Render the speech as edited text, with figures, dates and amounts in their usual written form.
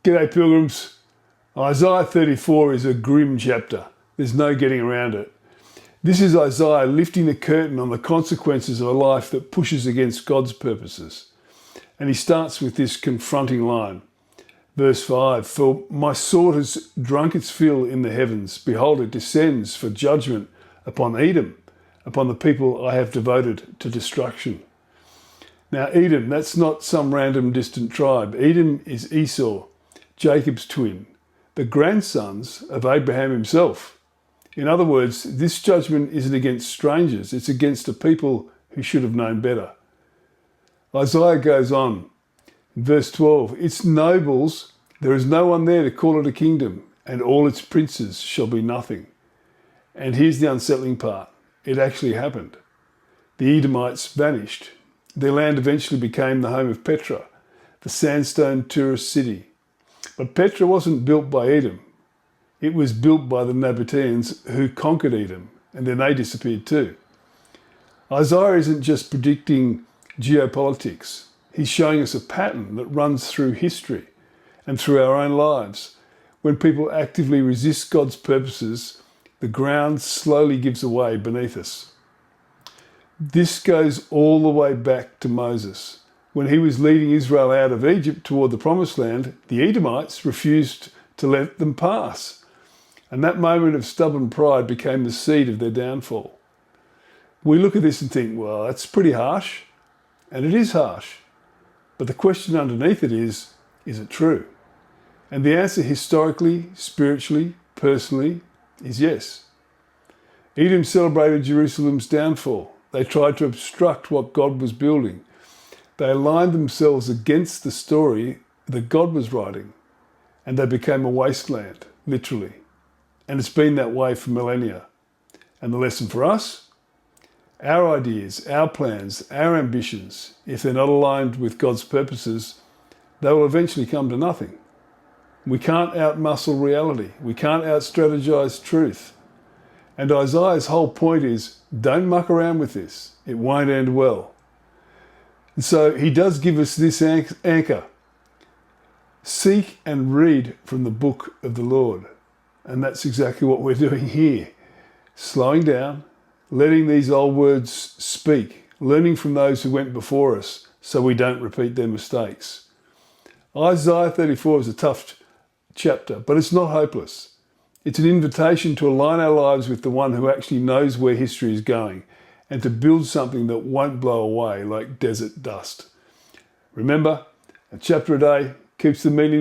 G'day pilgrims. Isaiah 34 is a grim chapter. There's no getting around it. This is Isaiah lifting the curtain on the consequences of a life that pushes against God's purposes. And he starts with this confronting line. Verse 5, "For my sword has drunk its fill in the heavens. Behold, it descends for judgment upon Edom, upon the people I have devoted to destruction." Now Edom, that's not some random distant tribe. Edom is Esau, Jacob's twin, the grandsons of Abraham himself. In other words, this judgment isn't against strangers, it's against a people who should have known better. Isaiah goes on, in verse 12, "Its nobles, there is no one there to call it a kingdom, and all its princes shall be nothing." And here's the unsettling part. It actually happened. The Edomites vanished. Their land eventually became the home of Petra, the sandstone tourist city. But Petra wasn't built by Edom. It was built by the Nabateans who conquered Edom, and then they disappeared too. Isaiah isn't just predicting geopolitics. He's showing us a pattern that runs through history and through our own lives. When people actively resist God's purposes, the ground slowly gives away beneath us. This goes all the way back to Moses. When he was leading Israel out of Egypt toward the Promised Land, the Edomites refused to let them pass. And that moment of stubborn pride became the seed of their downfall. We look at this and think, well, that's pretty harsh. And it is harsh. But the question underneath it is it true? And the answer historically, spiritually, personally, is yes. Edom celebrated Jerusalem's downfall. They tried to obstruct what God was building. They aligned themselves against the story that God was writing, and they became a wasteland, literally. And it's been that way for millennia. And the lesson for us? Our ideas, our plans, our ambitions, if they're not aligned with God's purposes, they will eventually come to nothing. We can't outmuscle reality. We can't out-strategize truth. And Isaiah's whole point is, don't muck around with this. It won't end well. And so he does give us this anchor. Seek and read from the book of the Lord. And that's exactly what we're doing here. Slowing down, letting these old words speak, learning from those who went before us so we don't repeat their mistakes. Isaiah 34 is a tough chapter, but it's not hopeless. It's an invitation to align our lives with the one who actually knows where history is going and to build something that won't blow away like desert dust. Remember, a chapter a day keeps the meaning